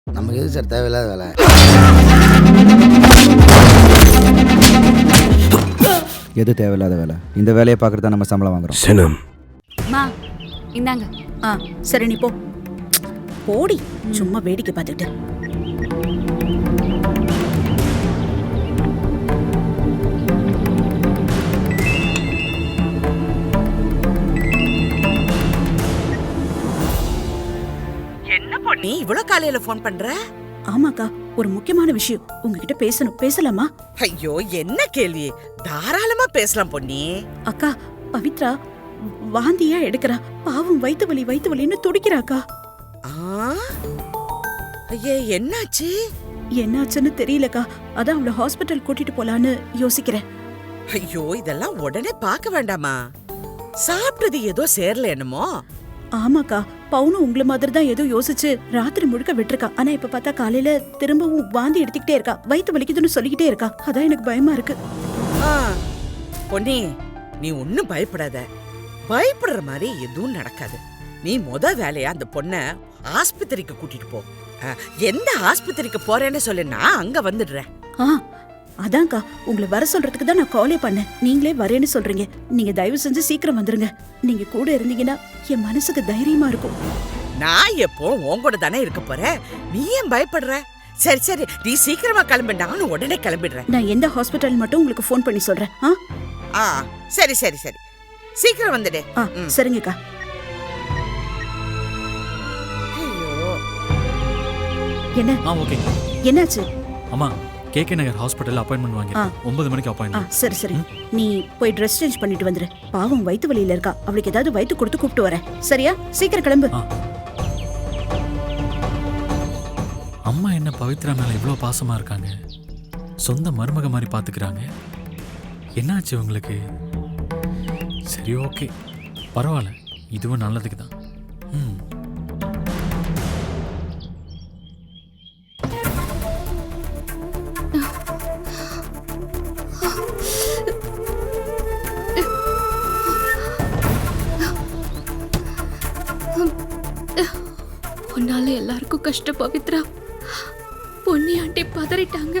நமக்கு எது சார் தேவையில்லாத வேலை? எது தேவையில்லாத வேலை? இந்த வேலையை பார்க்குறது தான் நம்ம சம்பளம் வாங்குறோம். சனம் மா இந்தாங்க. சரி நீ போ. போடி, சும்மா வேடிக்கை பார்த்துட்டு. என்ன பொண்ணு இவ்வளவு காலையில போன் பண்ற? ஆமாக்கா, ஒரு முக்கியமான விஷயம் உங்ககிட்ட பேசணும். பேசலாமா? ஐயோ என்ன கேள்வி, தாராளமா பேசலாம் பொன்னி. அக்கா, பவித்ரா வாந்தியா எடுக்கிறா. பாவம், வயித்து வலின்னு துடிக்கிறாக்கா. ஐயே என்னாச்சு? என்னாச்சுன்னு தெரியலக்கா. அதான் அவளை ஹாஸ்பிட்டல் கூட்டிட்டு போலான்னு யோசிக்கிறேன். ஐயோ இதெல்லாம் உடனே பார்க்க வேண்டாமா? சாப்பிட்டது ஏதோ சேரல என்னமோ? ஆமாக்கா, பவுனும் உங்களை மாதிரி தான் ஏதோ யோசிச்சு ராத்திரி முழுக்க விட்டுருக்கா. ஆனா இப்ப பார்த்தா காலையில திரும்பவும் வாந்தி எடுத்துக்கிட்டே இருக்கா. வயித்து வலிக்குதுன்னு சொல்லிக்கிட்டே இருக்கா. அதான் எனக்கு பயமா இருக்கு. பொன்னி, நீ ஒன்னும் பயப்படாத. பயப்படுற மாதிரி எதுவும் நடக்காது. நீ வேலையா அந்த பொண்ண ஆஸ்பத்திரிக்கு கூட்டிட்டு போ. எந்த ஆஸ்பத்திரிக்கு போறேன்னு சொல்லு, நான் அங்க வந்துடுறேன். அதான்க்கா, உங்களை வர சொல்றதுக்கு தான் நான் காலே பண்ணேன். நீங்களே வரேன்னு சொல்றீங்க. நீங்க தயவு செஞ்சு சீக்கிரம் வந்துருங்க. நீங்க கூட இருந்தீங்கன்னா என் மனசுக்கு தைரியமா இருக்கும். நான் எப்போ உன் கூட தானே இருக்க போறேன். நீ ஏன் பயப்படுற? சரி சரி, நீ சீக்கிரமா கிளம்பு, நானும் உடனே கிளம்பிடுறேன். நான் எந்த ஹாஸ்பிட்டல் மட்டும் உங்களுக்கு ஃபோன் பண்ணி சொல்றேன். சரி சரி சரி, சீக்கிரம் வந்துடு. சரிங்கக்கா. என்ன? ஓகே. என்னாச்சு? அம்மா, கேகே நகர் ஹாஸ்பிடல்ல அப்பாயின்ட்மென்ட் வாங்கிட்டேன். 9 மணிக்கு அப்பாயின்ட்மென்ட். சரி சரி, நீ போய் ட்ரெஸ் சேஞ்ச் பண்ணிட்டு வந்துரு. பாவம் வயித்து வலியில இருக்கா. அவளுக்கு ஏதாவது வயித்து கொடுத்து கூப்பிட்டு வரேன். சரியா? சீக்கிரம் கிளம்பு. அம்மா என்ன பவித்ரா மேல இவ்வளவு பாசமா இருக்காங்க? சொந்த மருமக மாதிரி பாத்துக்கிறாங்க. என்னாச்சு உங்களுக்கு? சரி, ஓகே, பரவாயில்ல. இதுவும் நல்லதுக்கு தான். உன்னால எல்லாருக்கும் கஷ்டம் பவித்ரா. பொன்னி ஆண்டி பதறிட்டாங்க.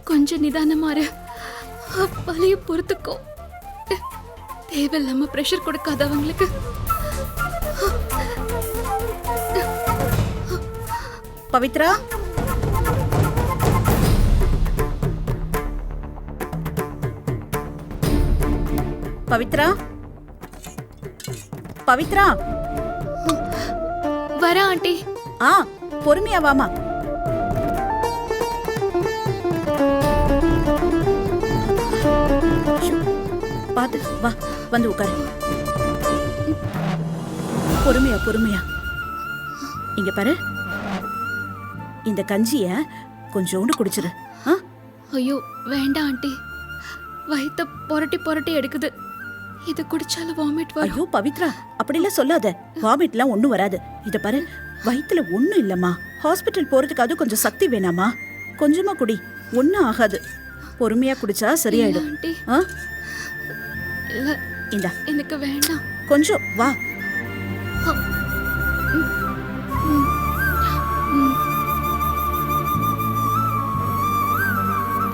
கொஞ்சம் நிதானமா இரு. வலிய பொறுத்துக்கோ. தேவையில்லாம பிரஷர் கொடுக்காத அவங்களுக்கு. பவித்ரா, பவித்ரா, பவித்ரா. வர ஆண்டி. பொறுமையா வாமா. பாத்து வா, வந்து உட்காரு. பொறுமையா பொறுமையா. இங்க பாரு, இந்த கஞ்சிய கொஞ்சோண்டு குடிச்சிரு. ஐயோ வேண்டாம் ஆண்டி, வயித்த புரட்டி எடுக்குது. இது குடிச்சாலும் வாமிட் வரும். ஐயோ பவித்ரா, அப்படிலாம் சொல்லாத. வாமிட்லாம் ஒண்ணும் வராது. இத பாரு, வயித்துல ஒண்ணும் இல்லம்மா. ஹாஸ்பிட்டல் போறதுக்காவது கொஞ்சம் சக்தி வேணாமா? கொஞ்சமா குடி, ஒண்ணும் ஆகாது. பொறுமையா குடிச்சா சரியாயிடும். ஆண்டி இல்ல, இந்தா, எனக்கு வேண்டாம். கொஞ்சம் வா.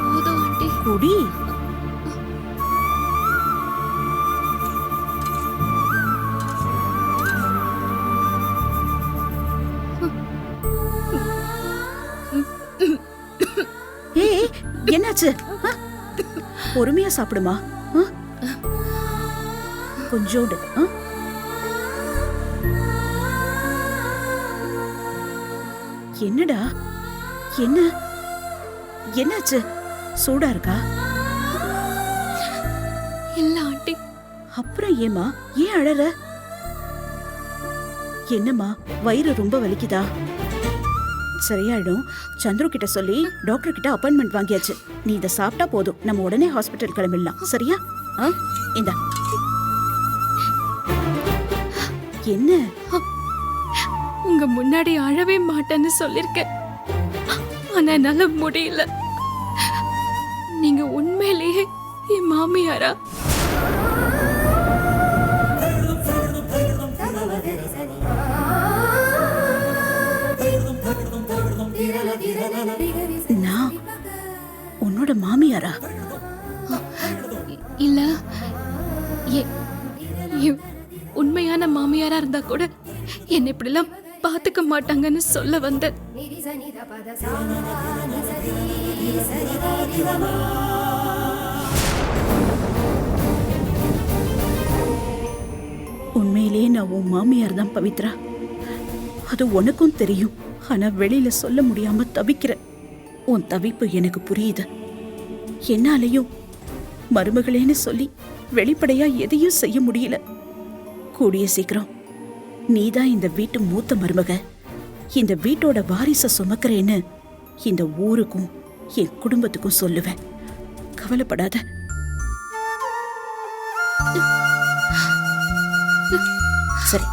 போதும் ஆண்டி, குடி. என்னாச்சு? பொறுமையா சாப்பிடுமா. கொஞ்சோண்டு. என்னடா, என்னாச்சு? சூடா இருக்கா? இல்ல ஆண்டி. அப்புறம் ஏமா, ஏன் அழற? என்னம்மா, வயிறு ரொம்ப வலிக்குதா? சரியாயிடும். சந்துரு கிட்ட சொல்லி டாக்டர் கிட்ட அப்பாயின்மெண்ட் வாங்கியாச்சு. நீ இத சாப்பிட்டா போதும், நம்ம உடனே ஹாஸ்பிட்டல் கிளம்பிடலாம். சரியா? இந்தா. என்ன? உங்க முன்னாடி அழவே மாட்டேன்னு சொல்லிருக்கேன். ஆனா என்னால முடியல. நீங்க உண்மையிலேயே என் மாமியாரா? நான் உன்னோட மாமியாரா? இல்ல எ- என் உண்மையான மாமியாரா இருந்தா கூட என்னை இப்படிலாம் பாத்துக்க மாட்டாங்கன்னு சொல்ல வந்த. உண்மையிலேயே நான் உன் மாமியார் தான் பவித்ரா. அது உனக்கும் தெரியும். ஆனா வெளியில சொல்ல முடியாம தவிக்கிற உன் தவிப்பு எனக்கு புரியுது. என்னாலையும் மருமகளேன்னு சொல்லி வெளிப்படையா எதையும் செய்ய முடியல. கூடிய சீக்கிரம் நீதான் இந்த வீட்டு மூத்த மருமக, இந்த வீட்டோட வாரிச சுமக்கிறேன்னு இந்த ஊருக்கும் என் குடும்பத்துக்கும் சொல்லுவேன். கவலைப்படாத. சரி,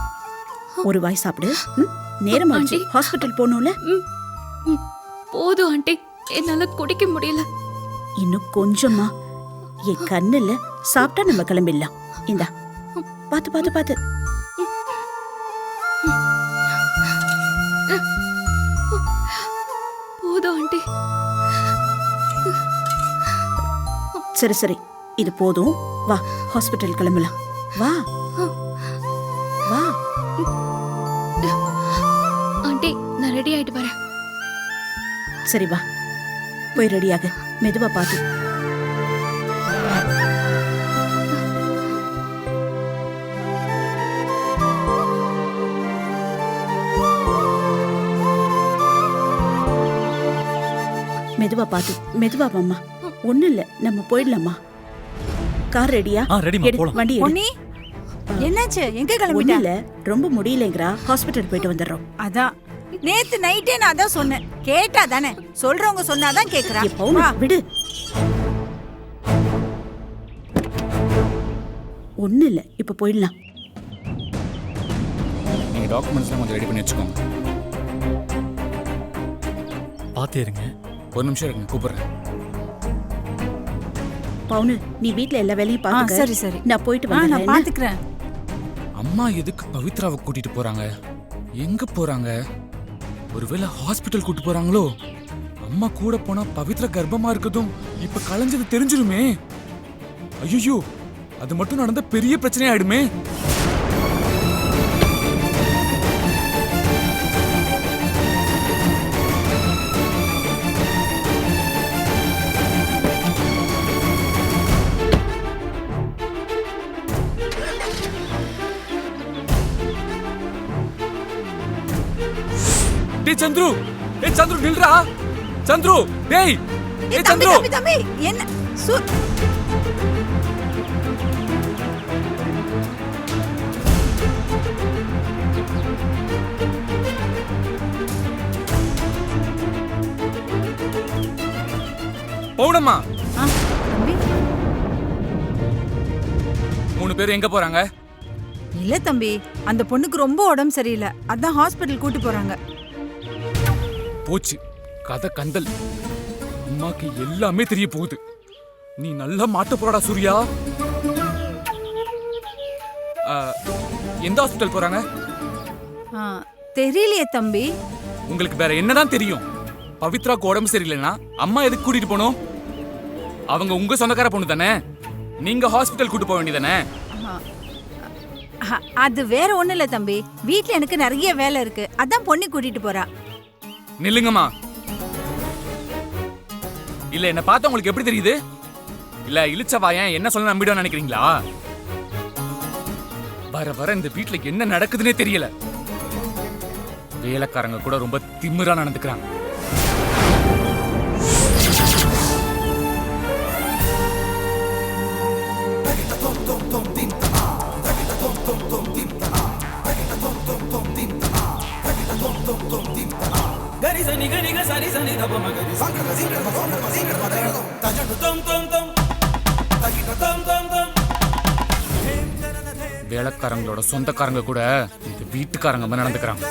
ஒரு வாய் சாப்பிடு. நேரம் ஆச்சு, ஹாஸ்பிட்டல் போகணும்ல. ம், ம், போதும் ஆண்டி, என்னால குடிக்க முடியல. இன்னும் கொஞ்சமா என் கண்ணுல சாப்பிட்டா நம்ம கிளம்பிடலாம். இந்தா, பாத்து பாத்து பாத்து. போதும் ஆண்டி. சரி சரி, இது போதும். வா, ஹாஸ்பிட்டல் கிளம்பலாம். வா வா. ஆண்டி, நான் ரெடி ஆயிட்டு வரேன். சரி வா, போய் ரெடியாக. மெதுவா பாத்து. மெதுவா பாத்து, மெதுவா வாம்மா. ஒண்ணு இல்ல, நம்ம போயிடலாமா? கார் ரெடியா? ரெடிமா, எடு, போலாம். வண்டி எடு. பொன்னி, என்னாச்சு? எங்க ஒண்ணு கிளம்பிட்ட? இல்ல, ரொம்ப முடியலங்கறா. ஹாஸ்பிட்டல் போயிட்டு வந்துடுறோம். அதான் நேத்து நைட்டே நான் அதான் சொன்னேன். கேட்டா தானே? சொல்றவங்க சொன்னாதான் கேக்குறா. பவுனா, விடு. ஒண்ணு இல்ல, இப்ப போயிடலாம். நீங்க டாக்குமெண்ட்ஸ்லாம் கொஞ்சம் ரெடி பண்ணி வச்சுக்கோங்க. பாத்தே இருங்க. ஒரு நிமிஷம் இருங்க, கூப்பிடுறேன். பவுனு, நீ வீட்ல எல்லா வேலையும் பாத்துக்க. சரி சரி, நான் போயிட்டு நான் வரேன். பாத்துக்கிறேன். அம்மா எதுக்கு பவித்ராவை கூட்டிட்டு போறாங்க? எங்க போறாங்க? ஒருவேளை ஹாஸ்பிட்டல் கூட்டிட்டு போறாங்களோ? அம்மா கூட போனா பவித்ரா கர்ப்பமா இருக்கதும் இப்ப கலைஞ்சது தெரிஞ்சிருமே. ஐயோ, அது மட்டும் நடந்த பெரிய பிரச்சனை ஆயிடுமே. டேய் சந்துரு, டேய் சந்துரு நில்றா. சந்துரு, டேய். டேய் தம்பி சந்துரு. தம்பி தம்பி, என்ன பவுனம்மா, தம்பி? 3 பேர் எங்க போறாங்க? இல்ல தம்பி, அந்த பொண்ணுக்கு ரொம்ப உடம்பு சரியில்லை. அதான் ஹாஸ்பிட்டல் கூட்டி போறாங்க. போச்சு கதை கந்தல். அம்மாக்கு எல்லாமே தெரிய போகுது. நீ நல்லா மாட்ட போறாடா சூர்யா. எந்த ஹாஸ்பிட்டல் போறாங்க? தெரியலையே தம்பி. உங்களுக்கு வேற என்னதான் தெரியும்? பவித்ராக்கு உடம்பு சரியில்லைன்னா அம்மா எதுக்கு கூட்டிட்டு போனோம்? அவங்க உங்க சொந்தக்கார பொண்ணு தானே. நீங்க ஹாஸ்பிட்டல் கூட்டு போக வேண்டியதானே? அது வேற ஒண்ணு இல்ல தம்பி. வீட்ல எனக்கு நிறைய வேலை இருக்கு. அதான் பொண்ணு கூட்டிட்டு போறா. நில்லுங்கம்மா. இல்ல என்ன பார்த்தா உங்களுக்கு எப்படி தெரியுது? இல்ல இழுச்சவாயன் என்ன சொல்ல நம்பிடுவான்னு நினைக்கிறீங்களா? வர வர இந்த வீட்ல என்ன நடக்குதுன்னே தெரியல. வேலைக்காரங்க கூட ரொம்ப திமிரா நடந்துக்கிறாங்க. வேலைக்காரங்களோட சொந்தக்காரங்க கூட இந்த வீட்டுக்காரங்க மாதிரி நடந்துக்கிறாங்க.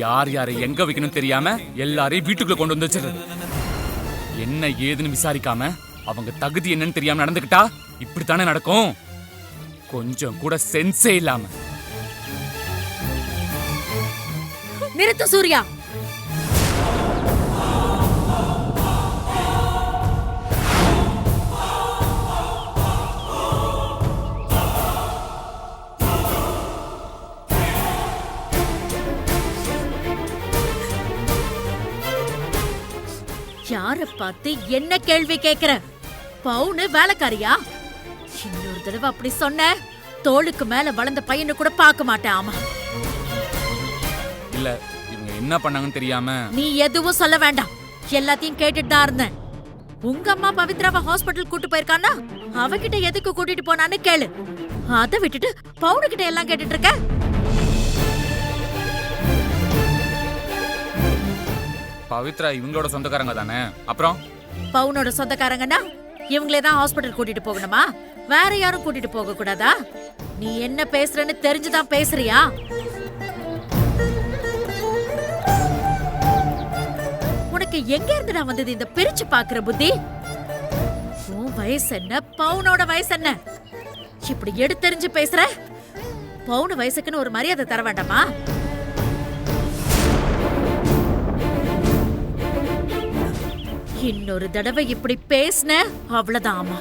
யார் யாரை எங்க வைக்கணும் தெரியாம எல்லாரையும் வீட்டுக்குள்ள கொண்டு வந்து வச்சிருது. என்ன ஏதுன்னு விசாரிக்காம அவங்க தகுதி என்னன்னு தெரியாம நடந்துக்கிட்டா இப்படித்தானே நடக்கும். கொஞ்சம் கூட சென்ஸே இல்லாம. நிறுத்து சூர்யா. யார பார்த்து என்ன கேள்வி கேக்குற? பவுனு வேலைக்காரியா? இன்னொரு தடவை அப்படி சொன்ன தோளுக்கு மேல வளர்ந்த பையனை கூட பார்க்க மாட்டேன். ஆமா, இல்ல இவங்க என்ன பண்ணாங்கன்னு தெரியாம. நீ எதுவும் சொல்ல வேண்டாம், எல்லாத்தையும் கேட்டுட்டு தான் இருந்தேன். உங்க அம்மா பவித்ராவை ஹாஸ்பிட்டல் கூட்டு போயிருக்கானா? அவகிட்ட எதுக்கு கூட்டிட்டு போனான்னு கேளு. அதை விட்டுட்டு பவுனு கிட்ட எல்லாம் கேட்டுட்டு இருக்க. பவித்ரா இவங்களோட சொந்தக்காரங்க தானே, அப்புறம் பவுனோட சொந்தக்காரங்கன்னா இவங்களே தான் ஹாஸ்பிட்டல் கூட்டிட்டு போகணுமா? வேற யாரும் கூட்டிட்டு போக கூடாதா? நீ என்ன பேசுறன்னு தெரிஞ்சுதான் பேசுறியா? உனக்கு எங்க இருந்து நான் வந்தது இந்த பிரிச்சு பாக்குற புத்தி? உன் வயசு என்ன, பவுனோட வயசு என்ன? இப்படி எடுத்தெறிஞ்சு பேசுற? பவுன் வயசுக்குன்னு ஒரு மரியாதை தர வேண்டாமா? இன்னொரு தடவை இப்படி பேசுன அவ்வளவுதான். ஆமா,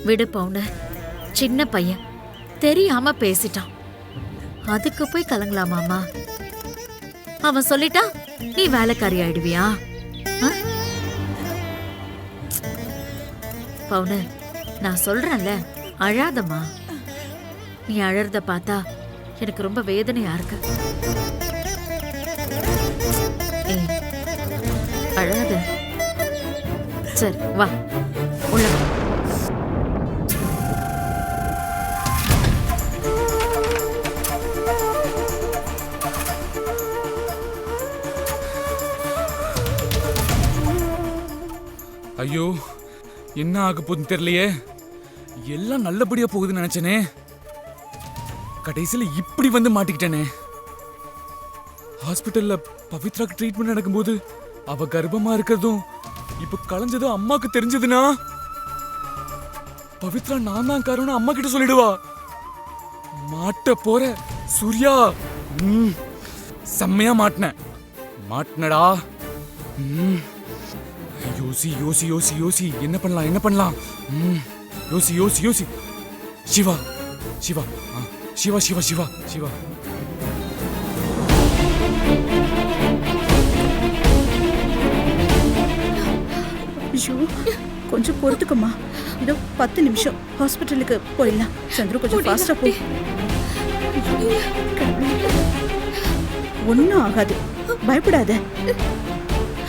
விடு பவுன. சின்ன பையன் தெரியாம பேசிட்டான், அதுக்கு போய் கலங்கலாமாமா? அவன் சொல்லிட்டா நீ வேலைக்காரி ஆயிடுவியா? பவுன, நான் சொல்றேன்ல, அழாதம்மா. நீ அழறத பார்த்தா எனக்கு ரொம்ப வேதனையா இருக்கு. ஏய், அழாத. சரி வா, உள்ள வா. ஐயோ என்ன ஆக போகுதுன்னு தெரியலையே. எல்லாம் நல்லபடியா போகுதுன்னு நினைச்சனே, கடைசியில இப்படி வந்து மாட்டிக்கிட்டேனே. ஹாஸ்பிட்டல்ல பவித்ராக்கு ட்ரீட்மெண்ட் நடக்கும்போது அவ கர்ப்பமா இருக்கிறதும் இப்ப கலைஞ்சதும் அம்மாக்கு தெரிஞ்சதுன்னா பவித்ரா நான் தான் காரணம் அம்மா கிட்ட சொல்லிடுவா. மாட்ட போற சூர்யா. செம்மையா மாட்டினடா. யோசி யோசி யோசி யோசி, என்ன பண்ணலாம்? யோசி யோசி யோசி. சிவா சிவா சிவா சிவா சிவா சிவா. ஐயோ, கொஞ்சம் பொறுத்துக்கம்மா. இதோ 10 நிமிஷம் ஹாஸ்பிட்டலுக்கு போயிடலாம். சந்துரு கொஞ்சம் ஃபாஸ்டா போ. ஒன்னும் ஆகாது, பயப்படாத.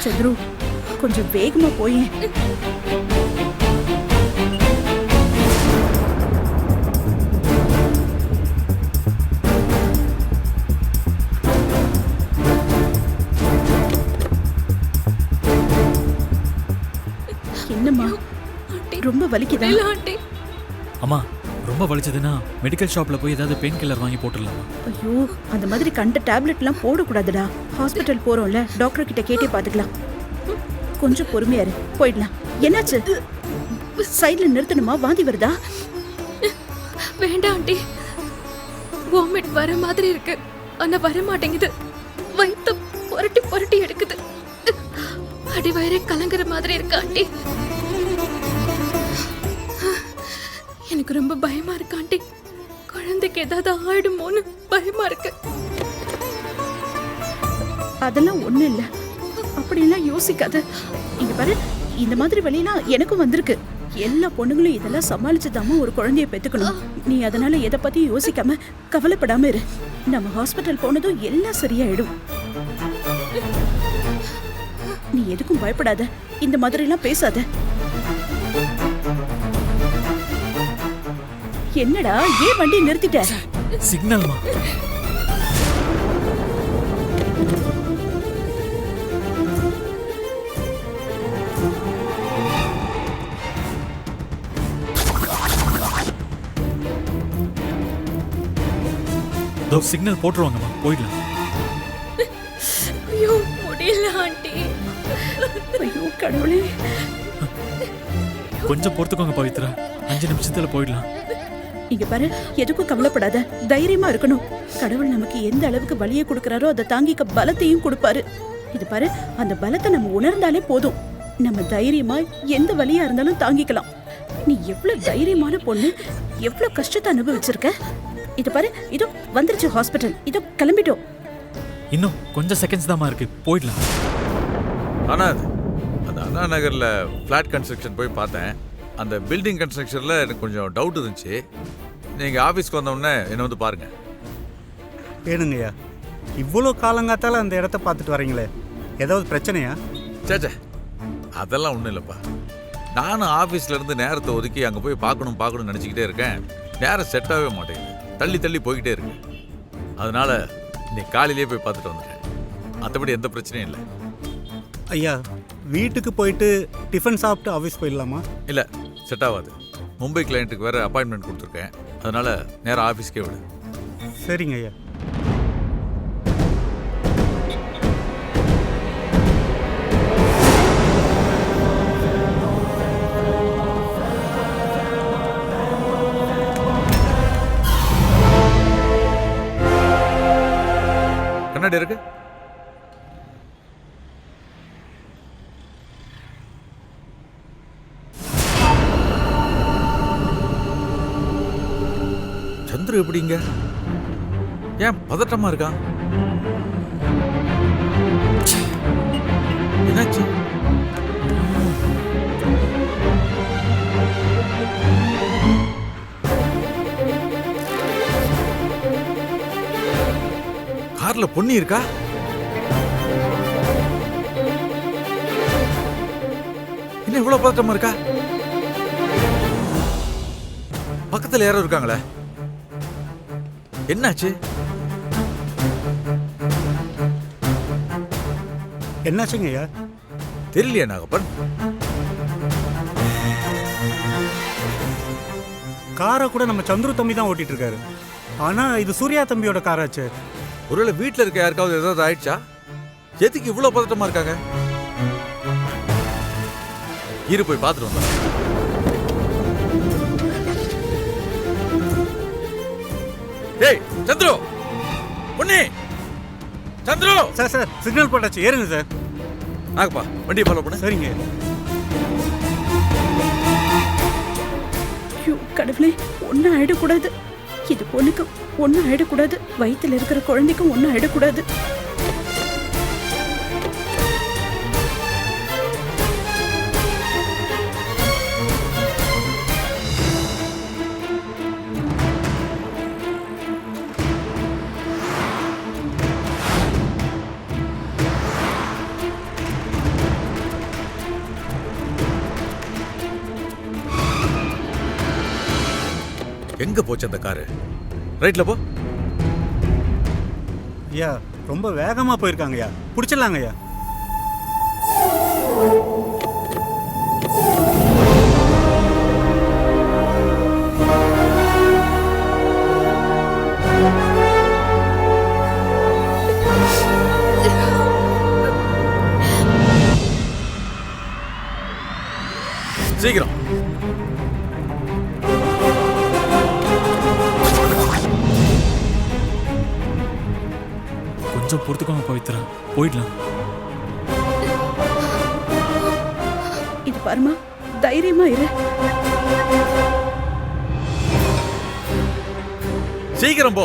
சந்துரு கொஞ்சம் வேகமா போய். என்னம்மா, ரொம்ப வலிக்குதா? அம்மா, ரொம்ப வலிச்சதுன்னா மெடிக்கல் ஷாப்ல போய் ஏதாவது பெயின் கில்லர் வாங்கி போட்டுடலாமா? ஐயோ, அந்த மாதிரி கண்ட டேப்லெட்லாம் போடக்கூடாதுடா. ஹாஸ்பிட்டல் போறோம்ல, டாக்டர் கிட்ட கேட்டே பாத்துக்கலாம். கொஞ்சம் பொறுமையா இரு, போயிடலாம். என்னாச்சு? சைடுல நிறுத்தணுமா? வாந்தி வருதா? வேண்டாம் ஆண்டி, வாமிட் வர மாதிரி இருக்கு, ஆனா வர மாட்டேங்குது. வயிற்று புரட்டி புரட்டி எடுக்குது. அடி வயிறே கலங்குற மாதிரி இருக்கு ஆண்டி. எனக்கு ரொம்ப பயமா இருக்கு ஆண்டி. குழந்தைக்கு ஏதாவது ஆயிடுமோன்னு பயமா இருக்கு. அதெல்லாம் ஒண்ணு இல்ல, அப்படிலாம் யோசிக்காத. இங்க பாரு, இந்த மாதிரி வழியெல்லாம் எனக்கும் வந்திருக்கு. எல்லா பொண்ணுங்களும் இதெல்லாம் சமாளிச்சுதாம ஒரு குழந்தைய பெத்துக்கணும். நீ அதனால எதை பத்தி யோசிக்காம கவலைப்படாம இரு. நம்ம ஹாஸ்பிட்டல் போனதும் எல்லாம் சரியாயிடும். நீ எதுக்கும் பயப்படாத, இந்த மாதிரி எல்லாம் பேசாத. என்னடா, ஏன் வண்டி நிறுத்திட்ட? சிக்னல்மா. இதோ சிக்னல் போட்டுருவாங்கம்மா, போயிடலாம். ஐயோ முடியல ஆண்டி. ஐயோ கடவுளே. கொஞ்சம் பொறுத்துக்கோங்க பவித்ரா, 5 நிமிஷத்துல போயிடலாம். இங்க பாரு, எதுக்கும் கவலைப்படாத, தைரியமா இருக்கணும். கடவுள் நமக்கு எந்த அளவுக்கு வலியை கொடுக்கறாரோ அதை தாங்கிக்க பலத்தையும் கொடுப்பாரு. இது பாரு, அந்த பலத்தை நம்ம உணர்ந்தாலே போதும். நம்ம தைரியமா எந்த வலியா இருந்தாலும் தாங்கிக்கலாம். நீ எவ்வளவு தைரியமான பொண்ணு, எவ்வளவு கஷ்டத்தை அனுபவிச்சிருக்க. இது பாரு, இதோ வந்துருச்சு ஹாஸ்பிட்டல், இதோ கிளம்பிட்டோம். இன்னும் கொஞ்சம் செகண்ட்ஸ் தாம்மா இருக்கு, போயிடலாம். ஆனாது அந்த அண்ணா நகரில் ஃப்ளாட் கன்ஸ்ட்ரக்ஷன் போய் பார்த்தேன். அந்த பில்டிங் கன்ஸ்ட்ரக்ஷனில் எனக்கு கொஞ்சம் டவுட் இருந்துச்சு. நீங்கள் ஆஃபீஸ்க்கு வந்தோடனே என்னை வந்து பாருங்கள். ஏனுங்கய்யா, இவ்வளோ காலங்காத்தால அந்த இடத்த பார்த்துட்டு வரீங்களே, ஏதாவது பிரச்சனையா? சேச்சே, அதெல்லாம் ஒன்றும் இல்லைப்பா. நானும் ஆஃபீஸ்லேருந்து நேரத்தை ஒதுக்கி அங்கே போய் பார்க்கணும்னு நினச்சிக்கிட்டே இருக்கேன். நேரம் செட் ஆகவே மாட்டேங்குது, தள்ளி தள்ளி போய்கிட்டே இருக்கு. அதனால் இன்னைக்கு காலையிலேயே போய் பார்த்துட்டு வந்துட்டேன். மற்றபடி எந்த பிரச்சனையும் இல்லை. ஐயா, வீட்டுக்கு போயிட்டு டிஃபன் சாப்பிட்டு ஆஃபீஸ் போயிடலாமா? இல்லை, செட் ஆகாது. மும்பை கிளையண்ட்டுக்கு வேறு அப்பாயின்மெண்ட் கொடுத்துருக்கேன். அதனால் நேராக ஆஃபீஸ்க்கே விடு. சரிங்க ஐயா. கண்ணாடி இருக்கு. சந்திரு எப்படிங்க? ஏன் பதட்டமா இருக்கா? என்னாச்சு? கார்ல பொன்னி இருக்கா? என்ன இவ்வளவு பதட்டமா இருக்கா? பக்கத்துல யாரும் இருக்காங்களே, என்னாச்சு? என்னாச்சுங்க ஐயா? தெரியலையா நாகப்பன்? காரை கூட நம்ம சந்துரு தம்பி தான் ஓட்டிட்டு இருக்காரு. ஆனா இது சூர்யா தம்பியோட காராச்சு. ஒருவேளை வீட்டுல இருக்க யாருக்காவது ஏதாவது ஆயிடுச்சா? எதுக்கு இவ்வளவு பதட்டமா இருக்காங்க? இரு, போய் பார்த்துட்டு வந்தோம். டேய் Chandru, Ponni, Chandru. Sir sir, signal போட்டாச்சு, ஏறுங்க சார். நாகப்பா, வண்டியை ஃபாலோ பண்ணு. சரிங்க. ஐயோ கடவுளே, ஒன்னும் ஆயிடக்கூடாது. இது பொண்ணுக்கு ஒன்னும் ஆயிடக்கூடாது, வயித்துல இருக்கிற குழந்தைக்கும் ஒன்னும் ஆயிடக்கூடாது. எங்க போச்சு அந்த காரு? ரைட்ல போ. ஐயா, ரொம்ப வேகமா போயிருக்காங்க ஐயா, பிடிச்சிடலாங்க ஐயா. சீக்கிரம். கொஞ்சம் பொறுத்துக்கோங்க பவித்ரா, போயிடலாம். இது பாருமா, தைரியமா இரு. சீக்கிரம் போ.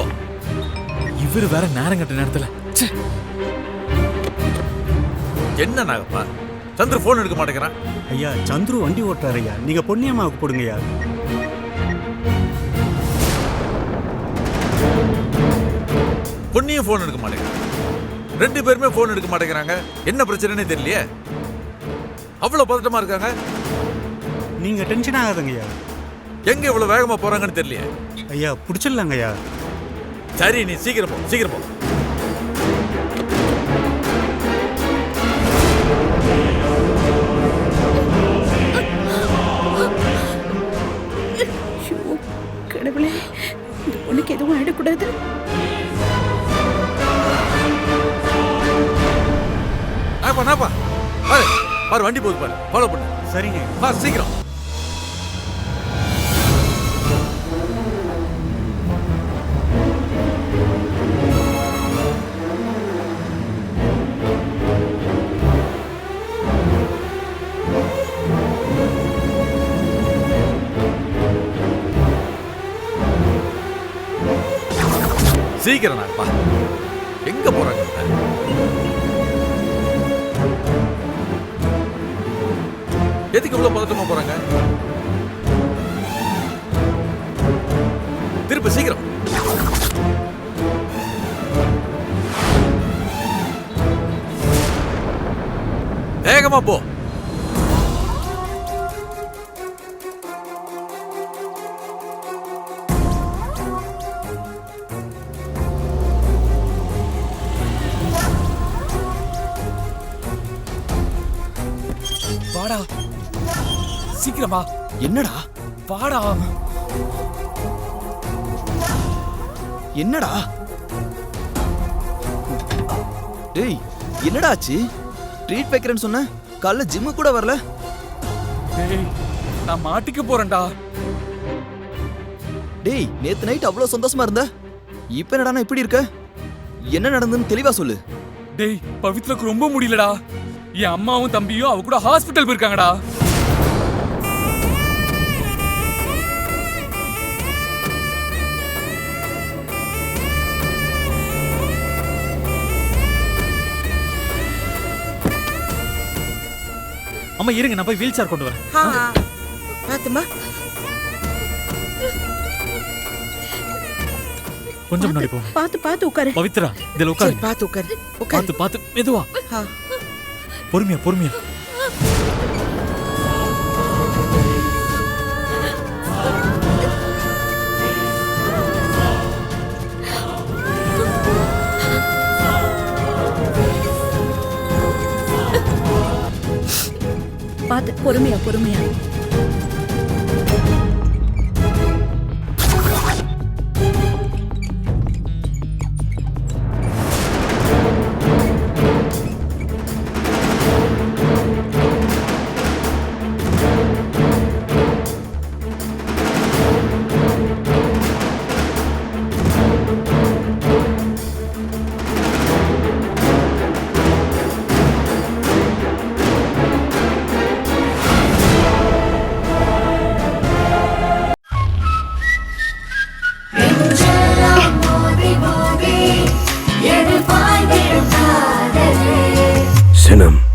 இவரு வேற நேரங்கட்ட நேரத்துல. ச்சே. என்ன நாகப்பா, சந்திர போன் எடுக்க மாட்டேங்கிறான்? ஐயா, சந்துரு வண்டி ஓட்டுறாரு ஐயா, நீங்க பொன்னியம்மாவுக்கு போடுங்க ஐயா. பொன்னியும் போன் எடுக்க மாட்டேங்கிறான். 2 பேருமே போன் எடுக்க மாட்டேங்கிறாங்க. என்ன பிரச்சனைன்னு தெரியலையே. அவ்வளவு பதட்டமா இருக்காங்க. நீங்க டென்ஷன் ஆகாதுங்க ஐயா. எங்க இவ்வளவு வேகமா போறாங்கன்னு தெரியலையே. ஐயா, பிடிச்சிடலாங்க ஐயா. சரி, நீ சீக்கிரம் போ, சீக்கிரம் போ. கடவுளே, இந்த பொண்ணுக்கு எதுவும் ஆயிடக்கூடாது. நாப்பா பாரு பாரு வண்டி போகுது பாரு, ஃபாலோ பண்ணு. சரிங்க. வா சீக்கிரம். சீக்கிரம் நாப்பா. எங்க போறாங்க? எதுக்கு இவ்வளவு பதட்டமா போறாங்க? திருப்பி சீக்கிரம். வேகமா போ. வாடா சீக்கிரம் வா. என்னடா வாடா. என்னடா டேய், என்னடா ஆச்சு? ட்ரீட் வைக்கிறேன்னு சொன்ன, காலைல ஜிம்மு கூட வரல. டேய் நான் மாட்டிக்க போறேன்டா. டேய், நேத்து நைட் அவ்வளவு சந்தோஷமா இருந்த, இப்ப என்னடா இப்படி இருக்க? என்ன நடந்ததுன்னு தெளிவா சொல்லு. டேய் பவித்ராக்கு ரொம்ப முடியலடா. என் அம்மாவும் தம்பியும் அவ கூட ஹாஸ்பிட்டல் போயிருக்காங்கடா. அம்மா இருங்க, நான் போய் வீல் சேர் கொண்டு வரேன். பாத்துமா, கொஞ்சம் முன்னாடி போ. பார்த்து பார்த்து உட்காரு. பவித்ரா இதுல உட்காரு. பாத்து உட்காரு. பார்த்து பார்த்து மெதுவா, ஆ. பொறுமையா பொறுமையா. பார்த்து பொறுமையா பொறுமையா. Sinam.